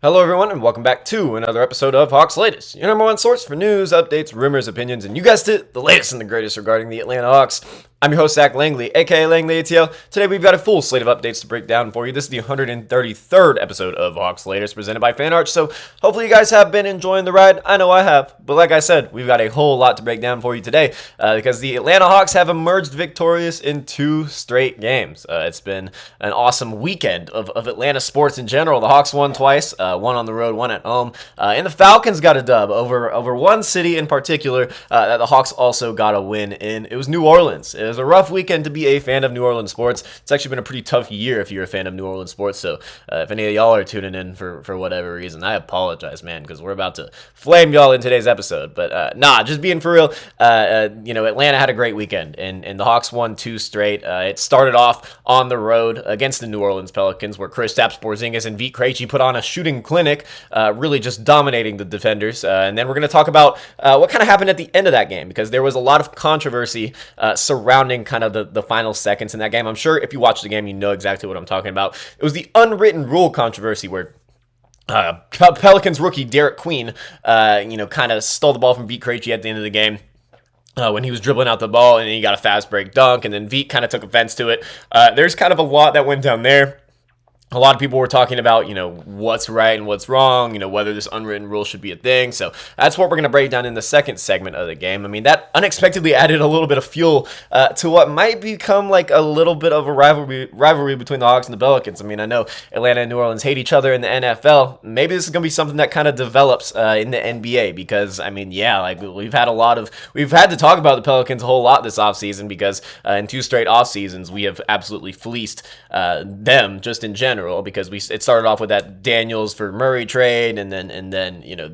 Hello, everyone, and welcome back to another episode of Hawks Latest, your number one source for news, updates, rumors, opinions, and you guessed it, the latest and the greatest regarding the Atlanta Hawks. I'm your host, Zach Langley, aka Langley ATL. Today, we've got a full slate of updates to break down for you. This is the 133rd episode of Hawks Latest, presented by FanArch, so hopefully you guys have been enjoying the ride. I know I have, but like I said, we've got a whole lot to break down for you today, because the Atlanta Hawks have emerged victorious in 2 straight games. It's been an awesome weekend of Atlanta sports in general. The Hawks won twice, one on the road, one at home, and the Falcons got a dub over one city in particular that the Hawks also got a win in. It was New Orleans. It was a rough weekend to be a fan of New Orleans sports. It's actually been a pretty tough year if you're a fan of New Orleans sports, so if any of y'all are tuning in for whatever reason, I apologize, man, because we're about to flame y'all in today's episode. But just being for real, Atlanta had a great weekend, and the Hawks won 2 straight. It started off on the road against the New Orleans Pelicans, where Kristaps Porzingis and Vit Krejci put on a shooting clinic, really just dominating the defenders. And then we're going to talk about what kind of happened at the end of that game, because there was a lot of controversy surrounding kind of the final seconds in that game. I'm sure if you watch the game, you know exactly what I'm talking about. It was the unwritten rule controversy where Pelicans rookie Derek Queen, kind of stole the ball from Vit Krejci at the end of the game. When he was dribbling out the ball, and he got a fast break dunk, and then Vit kind of took offense to it. There's kind of a lot that went down there. A lot of people were talking about, what's right and what's wrong, whether this unwritten rule should be a thing. So that's what we're going to break down in the second segment of the game. I mean, that unexpectedly added a little bit of fuel to what might become like a little bit of a rivalry between the Hawks and the Pelicans. I mean, I know Atlanta and New Orleans hate each other in the NFL. Maybe this is going to be something that kind of develops in the NBA, because, I mean, we've had to talk about the Pelicans a whole lot this offseason, because in 2 straight off seasons, we have absolutely fleeced them just in general. Because it started off with that Daniels for Murray trade, and then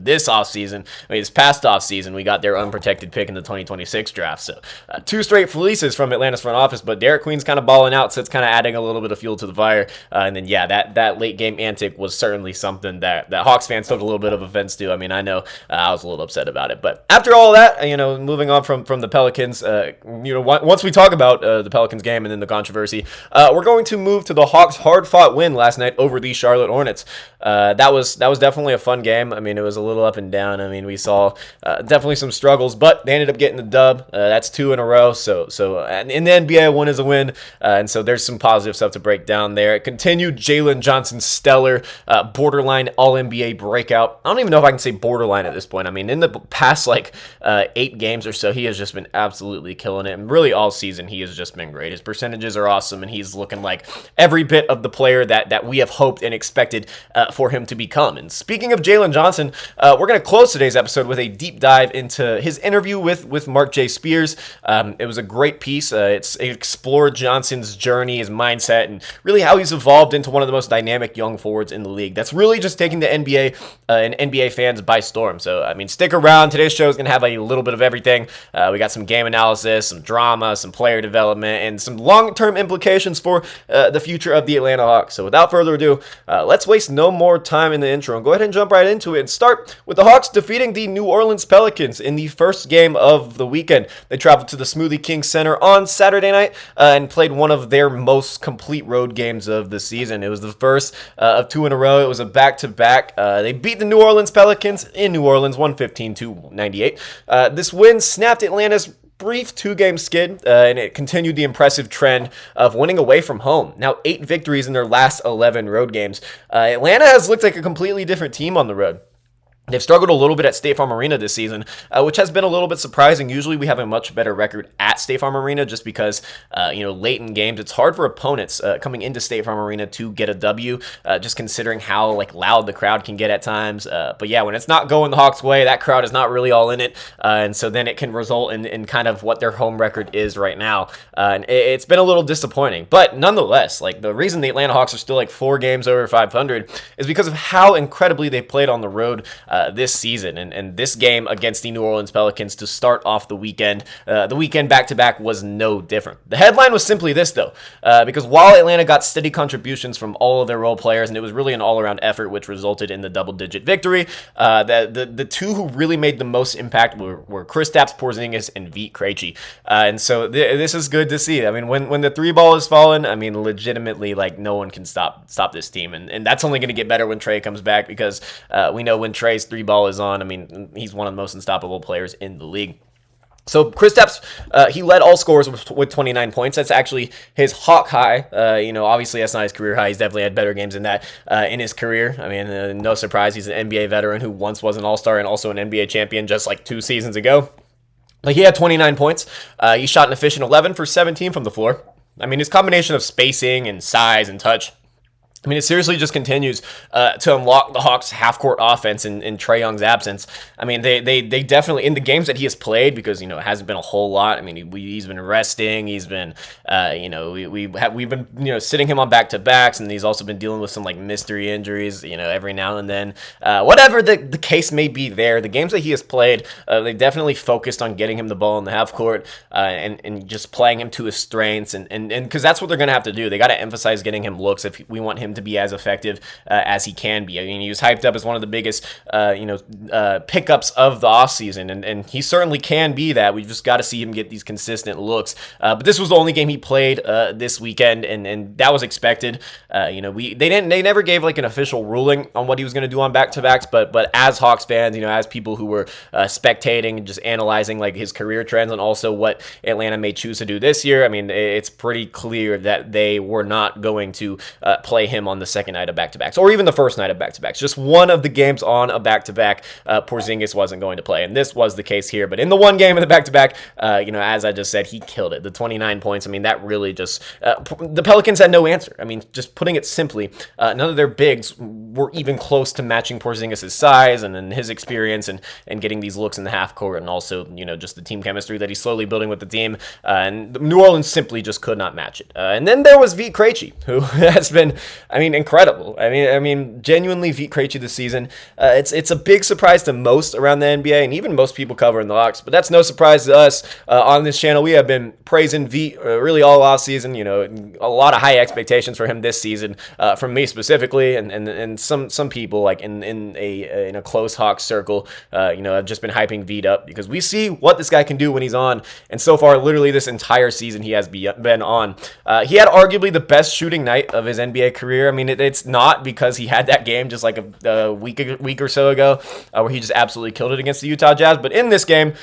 this offseason, this past offseason, we got their unprotected pick in the 2026 draft. So 2 straight fleeces from Atlanta's front office, but Derek Queen's kind of balling out, so it's kind of adding a little bit of fuel to the fire. And then that late game antic was certainly something that Hawks fans took a little bit of offense to. I mean, I know I was a little upset about it, but after all that, moving on from the Pelicans, once we talk about the Pelicans game and then the controversy, we're going to move to the Hawks' hard-fought win last night over the Charlotte Hornets. That was definitely a fun game. I mean, it was a little up and down. I mean, we saw definitely some struggles, but they ended up getting the dub. That's 2 in a row. So in the NBA, 1 is a win, and so there's some positive stuff to break down there. It continued Jalen Johnson's stellar, borderline All-NBA breakout. I don't even know if I can say borderline at this point. I mean, in the past 8 games or so, he has just been absolutely killing it, and really all season he has just been great. His percentages are awesome, and he's looking like every bit of the player that we have hoped and expected for him to become. And speaking of Jalen Johnson, we're going to close today's episode with a deep dive into his interview with Mark J. Spears. It was a great piece. It explored Johnson's journey, his mindset, and really how he's evolved into one of the most dynamic young forwards in the league. That's really just taking the NBA and NBA fans by storm. So, I mean, stick around. Today's show is going to have a little bit of everything. We got some game analysis, some drama, some player development, and some long-term implications for the future of the Atlanta Hawks. So without further ado, let's waste no more time in the intro and go ahead and jump right into it and start with the Hawks defeating the New Orleans Pelicans in the first game of the weekend. They traveled to the Smoothie King Center on Saturday night and played one of their most complete road games of the season. It was the first of 2 in a row. It was a back-to-back. They beat the New Orleans Pelicans in New Orleans 115-98. This win snapped Atlanta's brief 2-game skid, and it continued the impressive trend of winning away from home. Now 8 victories in their last 11 road games. Atlanta has looked like a completely different team on the road. They've struggled a little bit at State Farm Arena this season, which has been a little bit surprising. Usually we have a much better record at State Farm Arena just because, late in games, it's hard for opponents coming into State Farm Arena to get a W, just considering how loud the crowd can get at times. But yeah, when it's not going the Hawks' way, that crowd is not really all in it. And so then it can result in kind of what their home record is right now. And it's been a little disappointing. But nonetheless, the reason the Atlanta Hawks are still 4 games over 500 is because of how incredibly they played on the road. this season. And this game against the New Orleans Pelicans to start off the weekend back-to-back was no different. The headline was simply this, though, because while Atlanta got steady contributions from all of their role players, and it was really an all-around effort which resulted in the double-digit victory, the two who really made the most impact were Kristaps Porzingis and Vit Krejci. And so this is good to see. I mean, when the three ball is falling, I mean, legitimately, like, no one can stop this team. And that's only going to get better when Trey comes back, because we know when Trey's three ball is on, I mean, he's one of the most unstoppable players in the league. So Kristaps, he led all scorers with 29 points. That's actually his Hawk high. Obviously that's not his career high. He's definitely had better games than that in his career. I mean, no surprise. He's an NBA veteran who once was an All-Star and also an NBA champion just like 2 seasons ago. But he had 29 points. He shot an efficient 11 for 17 from the floor. I mean, his combination of spacing and size and touch, I mean, it seriously just continues to unlock the Hawks' half-court offense in Trae Young's absence. I mean, they definitely, in the games that he has played, because, it hasn't been a whole lot. I mean, he's been resting. He's been, we've been, sitting him on back-to-backs, and he's also been dealing with some, like, mystery injuries, every now and then. Whatever the case may be there, the games that he has played, they definitely focused on getting him the ball in the half-court and just playing him to his strengths, and because that's what they're going to have to do. They got to emphasize getting him looks if we want him to be as effective as he can be. I mean, he was hyped up as one of the biggest, pickups of the offseason, and he certainly can be that. We've just got to see him get these consistent looks. But this was the only game he played this weekend, and that was expected. They never gave like an official ruling on what he was going to do on back-to-backs, but as Hawks fans, as people who were spectating and just analyzing like his career trends and also what Atlanta may choose to do this year, I mean, it's pretty clear that they were not going to play him on the second night of back-to-backs, or even the first night of back-to-backs. Just one of the games on a back-to-back, Porzingis wasn't going to play, and this was the case here. But in the one game of the back-to-back, as I just said, he killed it. The 29 points, I mean, that really just... the Pelicans had no answer. I mean, just putting it simply, none of their bigs were even close to matching Porzingis' size and his experience and getting these looks in the half-court, and also, just the team chemistry that he's slowly building with the team. And New Orleans simply just could not match it. And then there was Vit Krejci, who has been... incredible. I mean, genuinely, Vit Krejci this season. It's a big surprise to most around the NBA, and even most people covering the Hawks. But that's no surprise to us on this channel. We have been praising Vit really all off season. A lot of high expectations for him this season, from me specifically, and some people like in a close Hawks circle. Have just been hyping Vit up because we see what this guy can do when he's on. And so far, literally this entire season, he has been on. He had arguably the best shooting night of his NBA career. I mean, it's not because he had that game just like a week or so ago where he just absolutely killed it against the Utah Jazz. But in this game,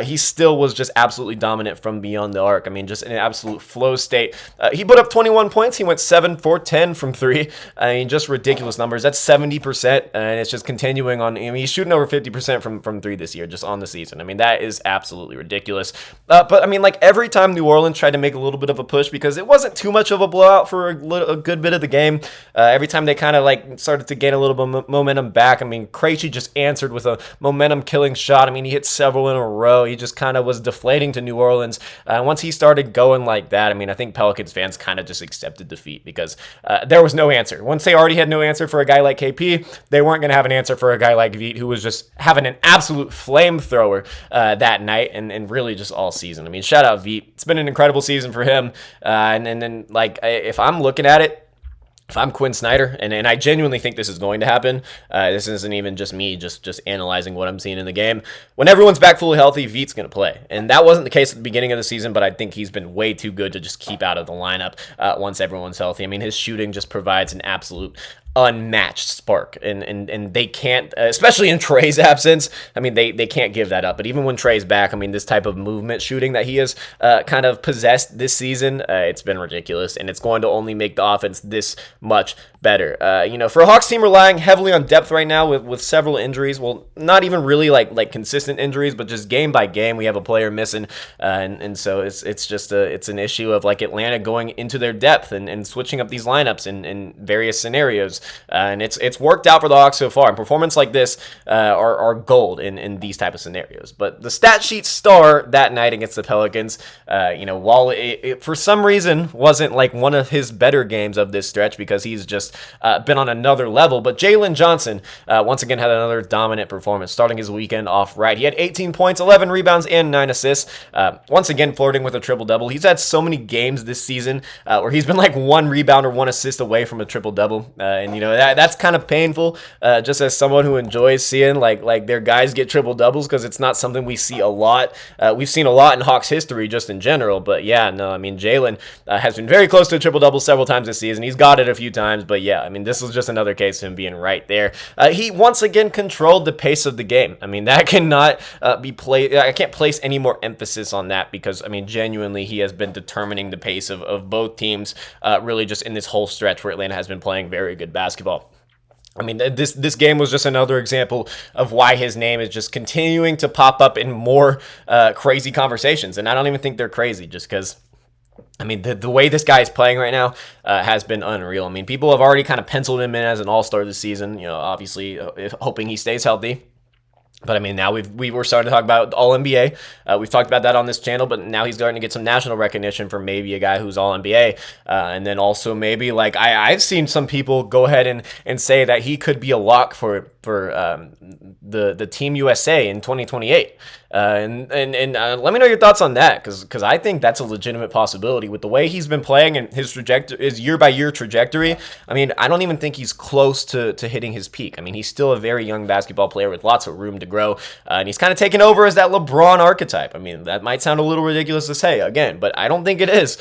he still was just absolutely dominant from beyond the arc. I mean, just in an absolute flow state. He put up 21 points. He went 7 for 10 from 3. I mean, just ridiculous numbers. That's 70%, and it's just continuing on. I mean, he's shooting over 50% from 3 this year, just on the season. I mean, that is absolutely ridiculous. But I mean, like every time New Orleans tried to make a little bit of a push, because it wasn't too much of a blowout for a good bit of the game. Every time they kind of like started to gain a little bit of momentum back, I mean, Krejci just answered with a momentum-killing shot. I mean, he hit several in a row. He just kind of was deflating to New Orleans. Once he started going like that, I mean, I think Pelicans fans kind of just accepted defeat because there was no answer. Once they already had no answer for a guy like KP, they weren't going to have an answer for a guy like Vit, who was just having an absolute flamethrower that night and really just all season. I mean, shout out Vit. It's been an incredible season for him. And then, like, if I'm looking at it, if I'm Quinn Snyder, and I genuinely think this is going to happen, this isn't even just me just analyzing what I'm seeing in the game. When everyone's back fully healthy, Vit's going to play. And that wasn't the case at the beginning of the season, but I think he's been way too good to just keep out of the lineup once everyone's healthy. I mean, his shooting just provides an absolute unmatched spark, and they can't, especially in Trey's absence. I mean, they can't give that up. But even when Trey's back, I mean, this type of movement shooting that he has kind of possessed this season, it's been ridiculous, and it's going to only make the offense this much better. For a Hawks team relying heavily on depth right now with several injuries, well, not even really like consistent injuries, but just game by game, we have a player missing, and so it's just it's an issue of like Atlanta going into their depth and switching up these lineups in various scenarios. and it's worked out for the Hawks so far. And performance like this are gold in these type of scenarios. But the stat sheet star that night against the Pelicans, while it for some reason wasn't like one of his better games of this stretch because he's just been on another level, but Jalen Johnson once again had another dominant performance, starting his weekend off right. He had 18 points, 11 rebounds, and 9 assists. Once again, flirting with a triple-double. He's had so many games this season where he's been like 1 rebound or 1 assist away from a triple-double, and that's kind of painful, just as someone who enjoys seeing like their guys get triple-doubles, because it's not something we see a lot. We've seen a lot in Hawks history just in general, but yeah, no, I mean, Jalen has been very close to a triple-double several times this season. He's got it a few times, but yeah, I mean, this was just another case of him being right there. He once again controlled the pace of the game. I mean, that cannot be played. I can't place any more emphasis on that because, I mean, genuinely, he has been determining the pace of both teams really just in this whole stretch where Atlanta has been playing very good basketball. I mean, this game was just another example of why his name is just continuing to pop up in more crazy conversations. And I don't even think they're crazy, just because, I mean, the way this guy is playing right now has been unreal. I mean, people have already kind of penciled him in as an all-star this season, obviously hoping he stays healthy. But I mean, now we were starting to talk about All-NBA. We've talked about that on this channel, but now he's starting to get some national recognition for maybe a guy who's All-NBA. And then also maybe, like, I've seen some people go ahead and say that he could be a lock for the Team USA in 2028. And let me know your thoughts on that, because I think that's a legitimate possibility with the way he's been playing and his year-by-year trajectory. I mean, I don't even think he's close to hitting his peak. I mean, he's still a very young basketball player with lots of room to grow, and he's kind of taken over as that LeBron archetype. I mean, that might sound a little ridiculous to say, again, but I don't think it is.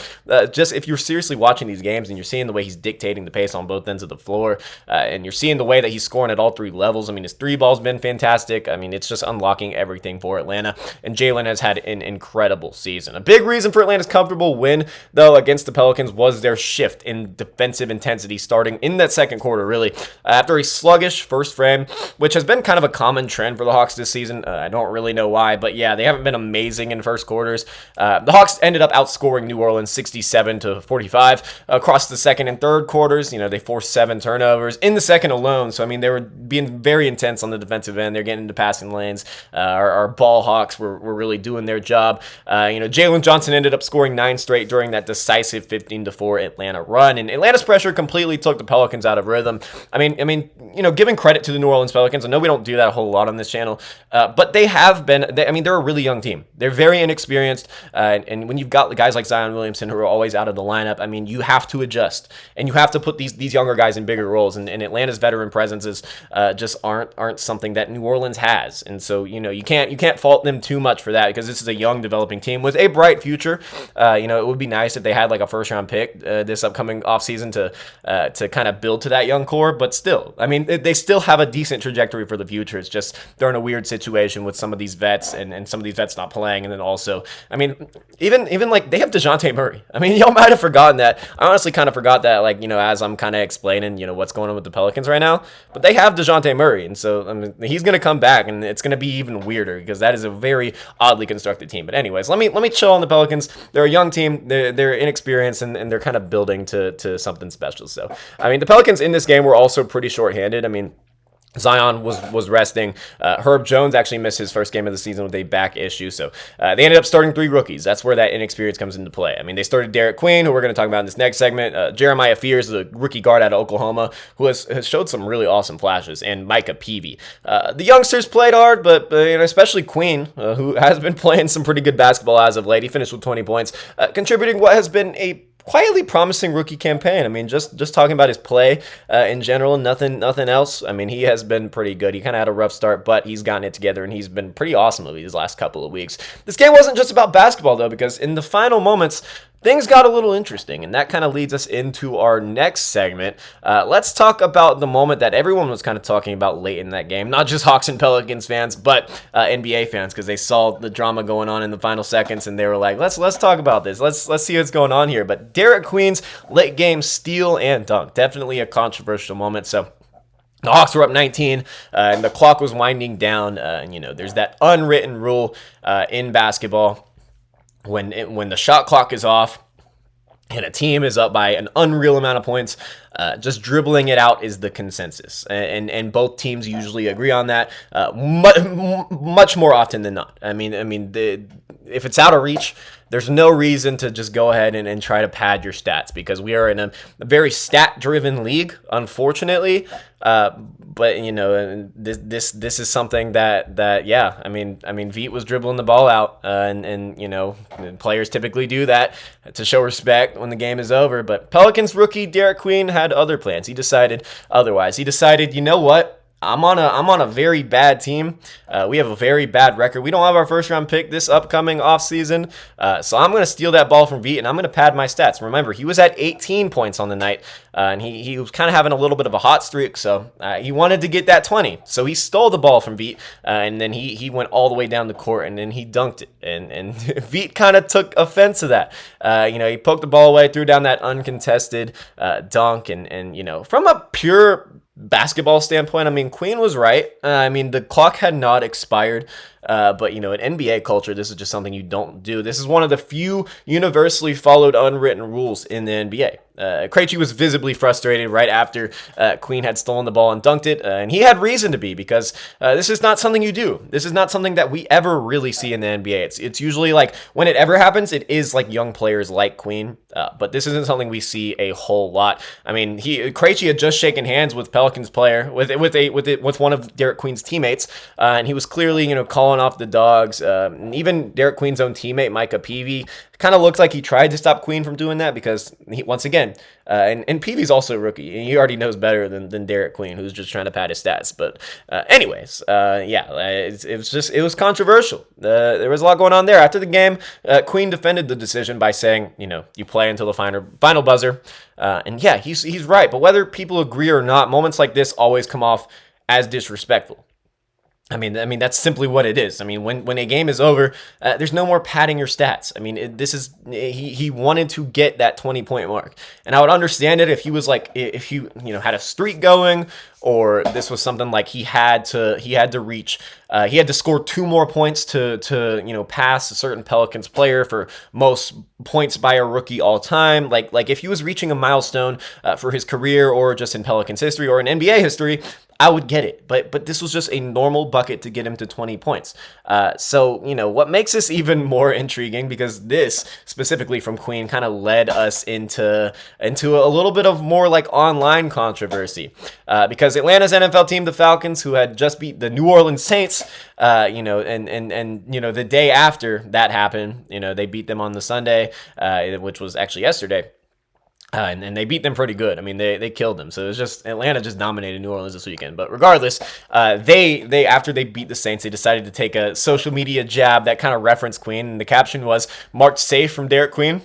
Just if you're seriously watching these games and you're seeing the way he's dictating the pace on both ends of the floor, and you're seeing the way that he's scoring at all 3 levels, I mean, his 3 ball's been fantastic. I mean, it's just unlocking everything for Atlanta, and Jalen has had an incredible season. A big reason for Atlanta's comfortable win, though, against the Pelicans was their shift in defensive intensity starting in that second quarter, really, after a sluggish first frame, which has been kind of a common trend for the Hawks this season. I don't really know why, but yeah, they haven't been amazing in first quarters. The Hawks ended up outscoring New Orleans 67-45 across the second and third quarters. They forced 7 turnovers in the second alone, so I mean, they were being very intense on the defensive end. They're getting into passing lanes. Our ball Hawks were really doing their job. Jalen Johnson ended up scoring 9 straight during that decisive 15-4 Atlanta run, and Atlanta's pressure completely took the Pelicans out of rhythm. I mean, giving credit to the New Orleans Pelicans, I know we don't do that a whole lot on this channel, but they have been, they're a really young team. They're very inexperienced, and when you've got guys like Zion Williamson who are always out of the lineup, I mean, you have to adjust, and you have to put these younger guys in bigger roles, and Atlanta's veteran presences just aren't something that New Orleans has, and so, you can't fault them too much for that, because this is a young developing team with a bright future. It would be nice if they had like a first round pick this upcoming offseason to kind of build to that young core, but still, I mean, they still have a decent trajectory for the future. It's just they're in a weird situation with some of these vets and some of these vets not playing, and then also, I mean, even like they have DeJounte Murray. I mean, y'all might have forgotten that. I honestly kind of forgot that, like, as I'm kind of explaining, what's going on with the Pelicans right now, but they have DeJounte Murray, and so, I mean, he's going to come back, and it's going to be even weirder because that is a very oddly constructed team. But anyways, let me chill on the Pelicans. They're a young team. They're inexperienced, and they're kind of building to something special. So, I mean, the Pelicans in this game were also pretty shorthanded. I mean, Zion was resting. Herb Jones actually missed his first game of the season with a back issue, so they ended up starting 3 rookies. That's where that inexperience comes into play. I mean, they started Derek Queen, who we're going to talk about in this next segment. Jeremiah Fears, the rookie guard out of Oklahoma, who has showed some really awesome flashes, and Micah Peavy. The youngsters played hard, but especially Queen, who has been playing some pretty good basketball as of late. He finished with 20 points, contributing what has been a quietly promising rookie campaign. I mean, just talking about his play in general, nothing else. I mean, he has been pretty good. He kind of had a rough start, but he's gotten it together, and he's been pretty awesome over these last couple of weeks. This game wasn't just about basketball, though, because in the final moments, things got a little interesting, and that kind of leads us into our next segment. Let's talk about the moment that everyone was kind of talking about late in that game, not just Hawks and Pelicans fans, but NBA fans, because they saw the drama going on in the final seconds, and they were like, let's talk about this. Let's see what's going on here. But Derek Queen's late game steal and dunk, definitely a controversial moment. So the Hawks were up 19, and the clock was winding down. There's that unwritten rule in basketball. When the shot clock is off and a team is up by an unreal amount of points, Just dribbling it out is the consensus, and both teams usually agree on that much more often than not. If it's out of reach, there's no reason to just go ahead and try to pad your stats, because we are in a very stat-driven league, unfortunately. But this is something that yeah, Veet was dribbling the ball out, and players typically do that to show respect when the game is over. But Pelicans rookie Derek Queen had other plans. He decided otherwise. He decided, you know what? I'm on a very bad team. We have a very bad record. We don't have our first round pick this upcoming offseason. So I'm going to steal that ball from Veet, and I'm going to pad my stats. Remember, he was at 18 points on the night, and he was kind of having a little bit of a hot streak. So he wanted to get that 20. So he stole the ball from Veet, and then he went all the way down the court, and then he dunked it. And Veet kind of took offense to that. He poked the ball away, threw down that uncontested dunk, and from a pure basketball standpoint, Queen was right. The clock had not expired, but in NBA culture, this is just something you don't do. This is one of the few universally followed unwritten rules in the NBA. Krejci was visibly frustrated right after Queen had stolen the ball and dunked it, and he had reason to be, because this is not something you do. This is not something that we ever really see in the NBA. It's usually like, when it ever happens, it is like young players like Queen, but this isn't something we see a whole lot. Krejci had just shaken hands with Pelicans player with one of Derek Queen's teammates, and he was clearly calling off the dogs. Even Derek Queen's own teammate Micah Peavy kind of looks like he tried to stop Queen from doing that, because once again, and Peavy's also a rookie, and he already knows better than Derek Queen, who's just trying to pad his stats. But it was controversial. There was a lot going on there. After the game, Queen defended the decision by saying, you play until the final buzzer. And yeah, he's right. But whether people agree or not, moments like this always come off as disrespectful. That's simply what it is. When a game is over, there's no more padding your stats. He wanted to get that 20-point mark, and I would understand it if he was like, if he had a streak going, or this was something like he had to reach, he had to score 2 more points to pass a certain Pelicans player for most points by a rookie all time. Like if he was reaching a milestone for his career, or just in Pelicans history or in NBA history, I would get it, but this was just a normal bucket to get him to 20 points. So what makes this even more intriguing, because this specifically from Queen kind of led us into a little bit of more like online controversy, because Atlanta's NFL team, the Falcons, who had just beat the New Orleans Saints, the day after that happened, they beat them on the Sunday, which was actually yesterday. And they beat them pretty good. They killed them. So it was just, Atlanta just dominated New Orleans this weekend. But regardless, they after they beat the Saints, they decided to take a social media jab that kind of referenced Queen. And the caption was, "Marked safe" from Derek Queen.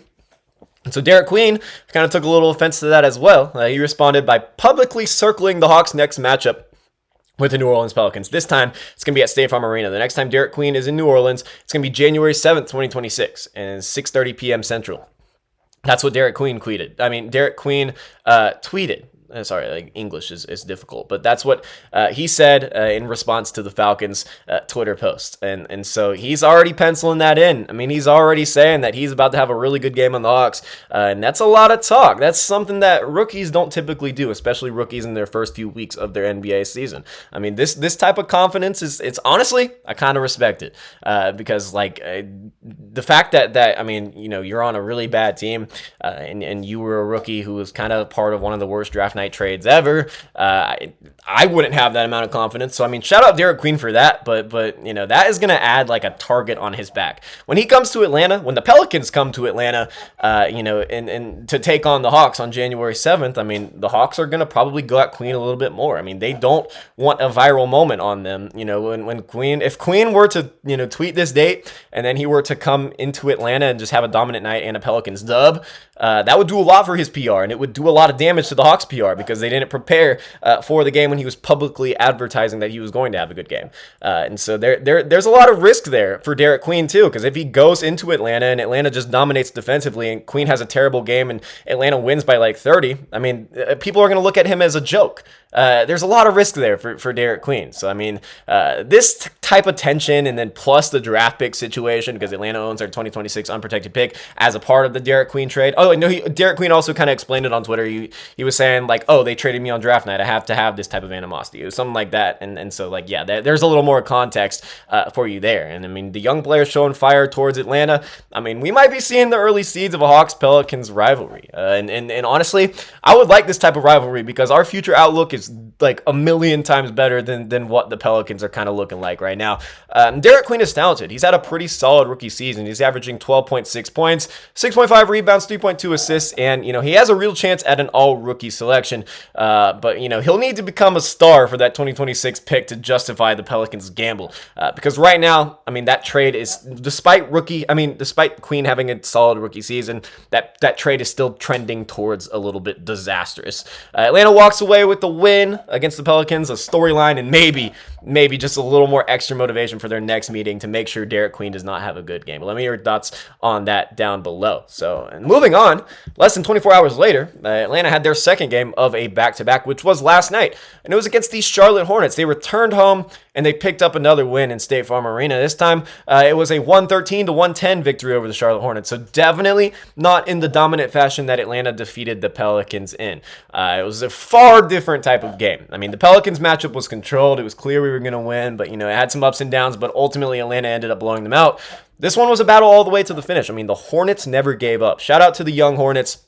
And so Derek Queen kind of took a little offense to that as well. He responded by publicly circling the Hawks' next matchup with the New Orleans Pelicans. This time, it's going to be at State Farm Arena. The next time Derek Queen is in New Orleans, it's going to be January 7th, 2026, and 6:30 p.m. Central. That's what Derek Queen tweeted. Derek Queen tweeted. Sorry, English is difficult, but that's what he said in response to the Falcons' Twitter post, and so he's already penciling that in. He's already saying that he's about to have a really good game on the Hawks, and that's a lot of talk. That's something that rookies don't typically do, especially rookies in their first few weeks of their NBA season. This type of confidence it's honestly, I kind of respect it, because the fact that you're on a really bad team, and you were a rookie who was kind of part of one of the worst draft night trades ever. I wouldn't have that amount of confidence. So shout out Derek Queen for that, but that is going to add like a target on his back when he comes to Atlanta. When the Pelicans come to Atlanta, and to take on the Hawks on January 7th, the Hawks are going to probably go at Queen a little bit more. They don't want a viral moment on them. If Queen were to tweet this date and then he were to come into Atlanta and just have a dominant night and a Pelicans dub, that would do a lot for his PR, and it would do a lot of damage to the Hawks PR, because they didn't prepare for the game when when he was publicly advertising that he was going to have a good game. And so there's a lot of risk there for Derek Queen too, because if he goes into Atlanta and Atlanta just dominates defensively and Queen has a terrible game and Atlanta wins by like 30, I mean, people are going to look at him as a joke. There's a lot of risk there for Derek Queen. So, I mean, this type of tension and then plus the draft pick situation, because Atlanta owns their 2026 unprotected pick as a part of the Derek Queen trade. Oh, no, Derek Queen also kind of explained it on Twitter. He was saying, like, oh, they traded me on draft night. I have to have this type of animosity. It was something like that. And so, like, yeah, there's a little more context for you there. And, I mean, the young players showing fire towards Atlanta. I mean, we might be seeing the early seeds of a Hawks-Pelicans rivalry. And honestly, I would like this type of rivalry because our future outlook is like a million times better than what the Pelicans are kind of looking like right now. Derek Queen is talented. He's had a pretty solid rookie season. He's averaging 12.6 points, 6.5 rebounds, 3.2 assists, and, you know, he has a real chance at an all-rookie selection. But, you know, he'll need to become a star for that 2026 pick to justify the Pelicans' gamble. Because right now, I mean, that trade is, despite Queen having a solid rookie season, that trade is still trending towards a little bit disastrous. Atlanta walks away with the win against the Pelicans, a storyline, and maybe just a little more extra motivation for their next meeting to make sure Derek Queen does not have a good game. But let me hear your thoughts on that down below. So, and moving on, less than 24 hours later, Atlanta had their second game of a back-to-back, which was last night, and it was against the Charlotte Hornets. They returned home, and they picked up another win in State Farm Arena. This time, it was a 113-110 victory over the Charlotte Hornets, so definitely not in the dominant fashion that Atlanta defeated the Pelicans in. It was a far different type of game. I mean, the Pelicans matchup was controlled. It was clear we were going to win, but, you know, it had some ups and downs, but ultimately Atlanta ended up blowing them out. This one was a battle all the way to the finish. I mean, the Hornets never gave up. Shout out to the young Hornets.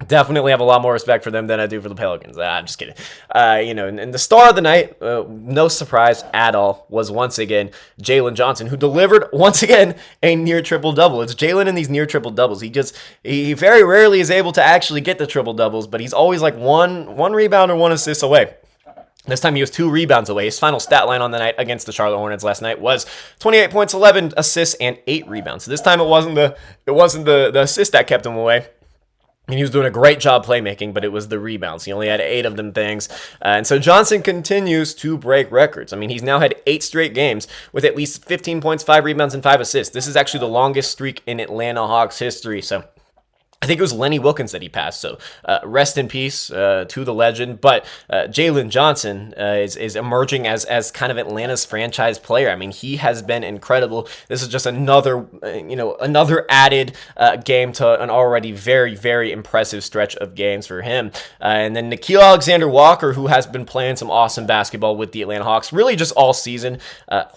Definitely have a lot more respect for them than I do for the Pelicans. I'm just kidding. You know, and the star of the night, no surprise at all, was once again Jalen Johnson, who delivered once again a near triple double. It's Jalen in these near triple doubles. He very rarely is able to actually get the triple doubles, but he's always like one rebound or one assist away. This time he was 2 rebounds away. His final stat line on the night against the Charlotte Hornets last night was 28 points, 11 assists, and 8 rebounds. So this time it wasn't the assist that kept him away. And he was doing a great job playmaking, but it was the rebounds. He only had 8 of them things. And so Johnson continues to break records. I mean, he's now had 8 straight games with at least 15 points, 5 rebounds, and 5 assists. This is actually the longest streak in Atlanta Hawks history. So I think it was Lenny Wilkins that he passed, so rest in peace to the legend. But Jalen Johnson is emerging as kind of Atlanta's franchise player. I mean, he has been incredible. This is just another added game to an already very, very impressive stretch of games for him. And then Nickeil Alexander-Walker, who has been playing some awesome basketball with the Atlanta Hawks, really just all season.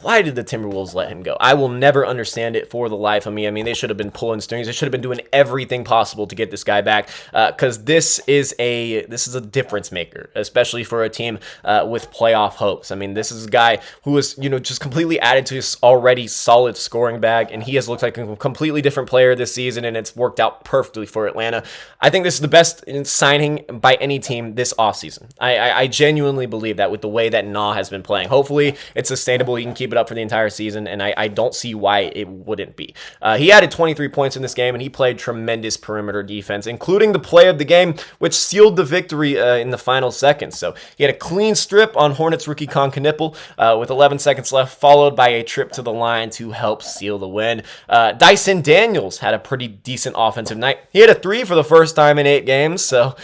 Why did the Timberwolves let him go? I will never understand it for the life of me. I mean, they should have been pulling strings. They should have been doing everything possible to get this guy back, because this is a difference maker, especially for a team with playoff hopes. I mean, this is a guy who was, you know, just completely added to his already solid scoring bag, and he has looked like a completely different player this season, and it's worked out perfectly for Atlanta. I think this is the best signing by any team this offseason. I genuinely believe that with the way that Na has been playing. Hopefully it's sustainable. He can keep it up for the entire season, and I don't see why it wouldn't be. He added 23 points in this game, and he played tremendous perimeter defense, including the play of the game, which sealed the victory in the final seconds. So he had a clean strip on Hornets rookie Con Knipple with 11 seconds left, followed by a trip to the line to help seal the win. Dyson Daniels had a pretty decent offensive night. He hit a 3 for the first time in 8 games. So,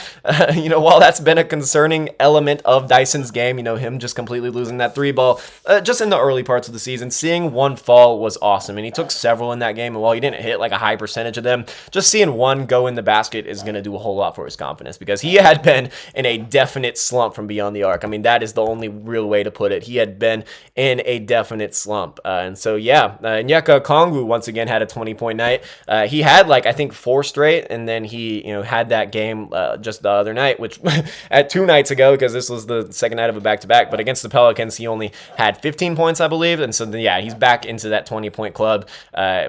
you know, while that's been a concerning element of Dyson's game, you know, him just completely losing that 3 ball just in the early parts of the season, seeing one fall was awesome. And he took several in that game. And while he didn't hit like a high percentage of them, just seeing one go in the basket is going to do a whole lot for his confidence, because he had been in a definite slump from beyond the arc. I mean, that is the only real way to put it. He had been in a definite slump. And so, yeah, Onyeka Okongwu once again had a 20-point night. He had like, I think 4 straight, and then he, you know, had that game just the other night, which at 2 nights ago, because this was the second night of a back-to-back, but against the Pelicans, he only had 15 points, I believe. And so, yeah, he's back into that 20-point club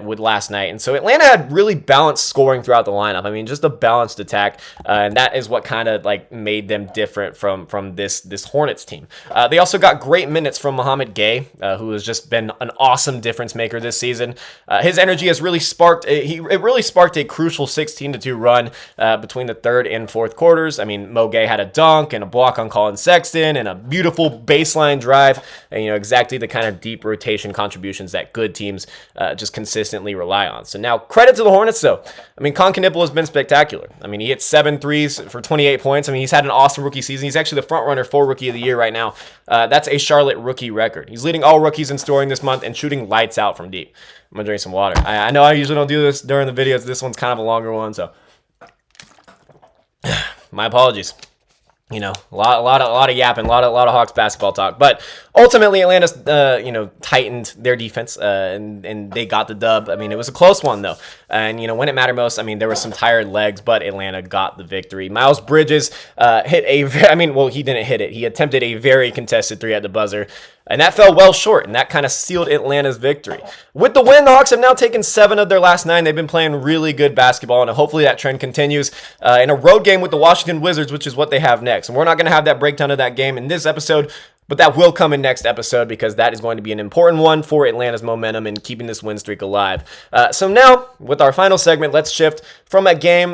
with last night. And so Atlanta had really balanced scoring throughout the line. lineup. I mean, just a balanced attack, and that is what kind of like made them different from this Hornets team. They also got great minutes from Mohamed Gay, who has just been an awesome difference maker this season. His energy has really sparked. It really sparked a crucial 16-2 run between the third and fourth quarters. I mean, Mo Gay had a dunk and a block on Colin Sexton and a beautiful baseline drive. And, exactly the kind of deep rotation contributions that good teams just consistently rely on. So now, credit to the Hornets, though. I mean, Con Knipple has been spectacular. I mean, he hit 7 threes for 28 points. I mean, he's had an awesome rookie season. He's actually the front runner for Rookie of the Year right now. That's a Charlotte rookie record. He's leading all rookies in scoring this month and shooting lights out from deep. I'm gonna drink some water. I know I usually don't do this during the videos. This one's kind of a longer one, so my apologies. A lot of yapping, a lot of Hawks basketball talk. But ultimately, Atlanta's, tightened their defense, and they got the dub. I mean, it was a close one, though. And, when it mattered most, I mean, there were some tired legs, but Atlanta got the victory. Miles Bridges he didn't hit it. He attempted a very contested three at the buzzer, and that fell well short, and that kind of sealed Atlanta's victory. With the win, the Hawks have now taken 7 of their last 9. They've been playing really good basketball, and hopefully that trend continues in a road game with the Washington Wizards, which is what they have next. And we're not going to have that breakdown of that game in this episode, but that will come in next episode because that is going to be an important one for Atlanta's momentum and keeping this win streak alive. So now, with our final segment, let's shift from a game,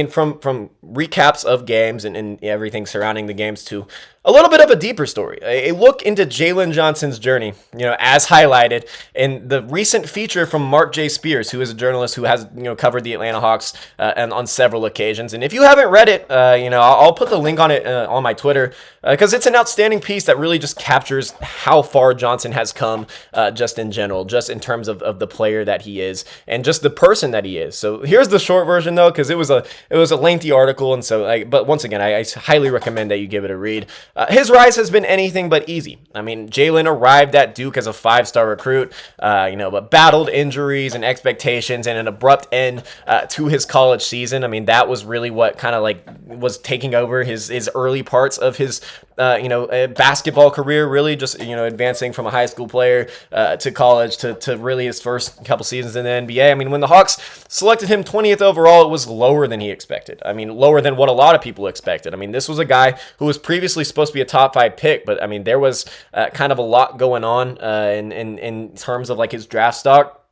from recaps of games and everything surrounding the games to a little bit of a deeper story, a look into Jalen Johnson's journey, as highlighted in the recent feature from Mark J. Spears, who is a journalist who has, covered the Atlanta Hawks and on several occasions. And if you haven't read it, I'll put the link on it on my Twitter because it's an outstanding piece that really just captures how far Johnson has come just in general, just in terms of the player that he is and just the person that he is. So here's the short version, though, because it was a lengthy article. And so, but once again, I highly recommend that you give it a read. His rise has been anything but easy. I mean, Jalen arrived at Duke as a 5-star recruit, but battled injuries and expectations and an abrupt end to his college season. I mean, that was really what kind of was taking over his early parts of his basketball career, really just, advancing from a high school player to college to really his first couple seasons in the NBA. I mean, when the Hawks selected him 20th overall, it was lower than he expected. I mean, lower than what a lot of people expected. I mean, this was a guy who was previously supposed to be a top 5 pick, but I mean, there was kind of a lot going on in terms of his draft stock.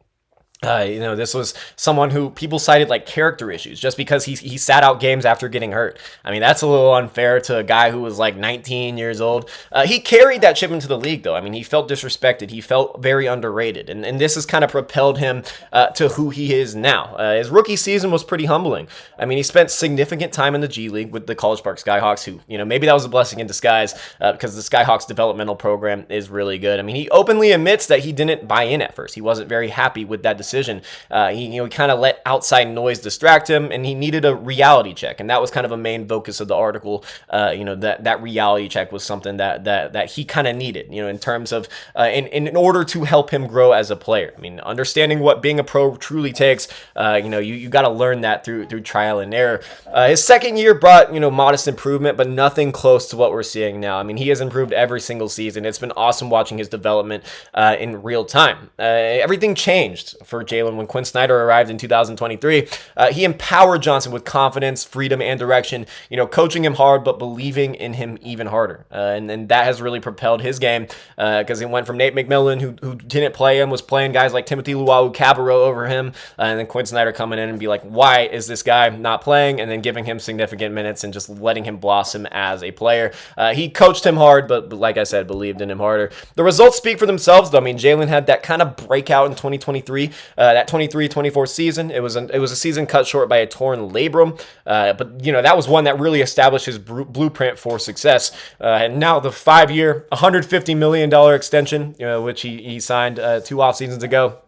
This was someone who people cited character issues just because he sat out games after getting hurt. I mean, that's a little unfair to a guy who was 19 years old. He carried that chip into the league, though. I mean, he felt disrespected. He felt very underrated. And this has kind of propelled him to who he is now. His rookie season was pretty humbling. I mean, he spent significant time in the G League with the College Park Skyhawks, who, maybe that was a blessing in disguise because the Skyhawks developmental program is really good. I mean, he openly admits that he didn't buy in at first. He wasn't very happy with that decision. He kind of let outside noise distract him, and he needed a reality check, and that was kind of a main focus of the article. That reality check was something that he kind of needed, in terms of in order to help him grow as a player. I mean, understanding what being a pro truly takes. You got to learn that through trial and error. His second year brought modest improvement, but nothing close to what we're seeing now. I mean, he has improved every single season. It's been awesome watching his development in real time. Everything changed for Jalen when Quinn Snyder arrived in 2023. He empowered Johnson with confidence, freedom, and direction, coaching him hard, but believing in him even harder. And that has really propelled his game because he went from Nate McMillan, who didn't play him, was playing guys like Timothy Luwawu-Cabarrot over him, and then Quinn Snyder coming in and be like, why is this guy not playing? And then giving him significant minutes and just letting him blossom as a player. He coached him hard, but like I said, believed in him harder. The results speak for themselves, though. I mean, Jalen had that kind of breakout in 2023. That 23-24 season, it was a season cut short by a torn labrum, but that was one that really established his blueprint for success. And now the 5-year, $150 million extension, which he signed 2 off seasons ago.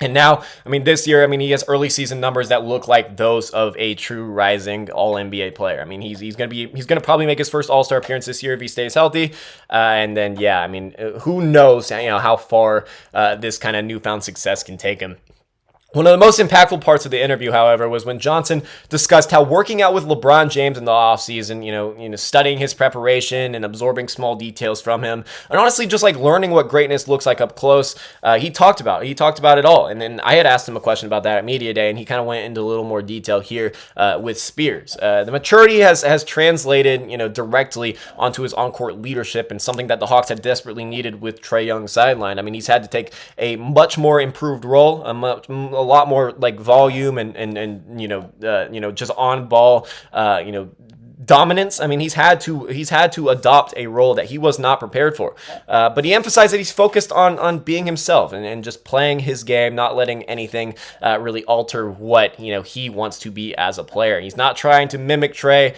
And now, I mean, this year, he has early season numbers that look like those of a true rising All-NBA player. I mean, he's gonna probably make his first All-Star appearance this year if he stays healthy. And then, who knows, how far this kind of newfound success can take him. One of the most impactful parts of the interview, however, was when Johnson discussed how working out with LeBron James in the offseason, studying his preparation and absorbing small details from him, and honestly just like learning what greatness looks like up close. He talked about it all. And then I had asked him a question about that at Media Day, and he kind of went into a little more detail here with Spears. The maturity has translated, directly onto his on-court leadership, and something that the Hawks had desperately needed with Trae Young's sideline. I mean, he's had to take a much more improved role, a lot more like volume and just on ball, dominance. I mean, he's had to adopt a role that he was not prepared for. But he emphasized that he's focused on being himself and just playing his game, not letting anything really alter what he wants to be as a player. He's not trying to mimic Trae.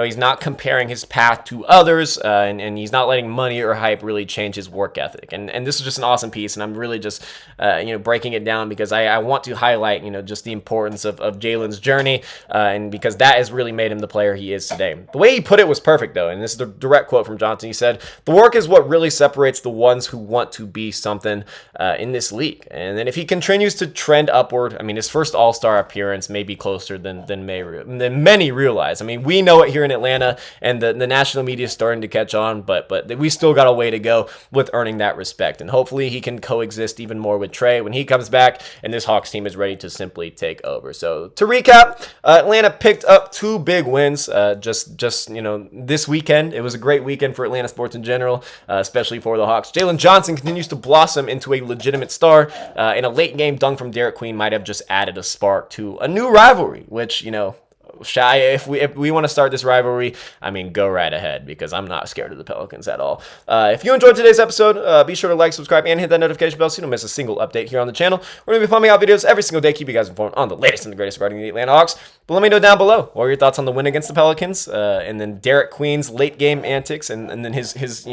He's not comparing his path to others, and he's not letting money or hype really change his work ethic. And this is just an awesome piece, and I'm really just breaking it down because I want to highlight just the importance of Jalen's journey, and because that has really made him the player he is today. The way he put it was perfect, though, and this is the direct quote from Johnson. He said, "The work is what really separates the ones who want to be something in this league." And then if he continues to trend upward, I mean, his first All-Star appearance may be closer than many realize. I mean, we know it here in Atlanta, and the national media is starting to catch on, but we still got a way to go with earning that respect. And hopefully he can coexist even more with Trae when he comes back, and this Hawks team is ready to simply take over. So to recap, Atlanta picked up 2 big wins, this weekend. It was a great weekend for Atlanta sports in general, especially for the Hawks. Jalen Johnson continues to blossom into a legitimate star, and a late game dunk from Derek Queen might have just added a spark to a new rivalry, which, if we want to start this rivalry, I mean, go right ahead, because I'm not scared of the Pelicans at all. If you enjoyed today's episode, be sure to like, subscribe, and hit that notification bell so you don't miss a single update here on the channel. We're going to be pumping out videos every single day, keep you guys informed on the latest and the greatest regarding the Atlanta Hawks. But let me know down below, what are your thoughts on the win against the Pelicans, and then Derek Queen's late game antics, and then his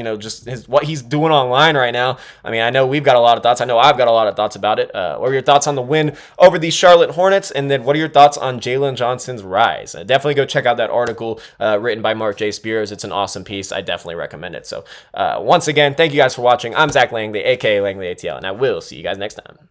what he's doing online right now. I mean, I know we've got a lot of thoughts. I know I've got a lot of thoughts about it. What are your thoughts on the win over the Charlotte Hornets, and then what are your thoughts on Jalen Johnson's rise? Definitely go check out that article written by Mark J. Spears. It's an awesome piece. I definitely recommend it. So once again, thank you guys for watching. I'm Zach Langley, aka Langley ATL, and I will see you guys next time.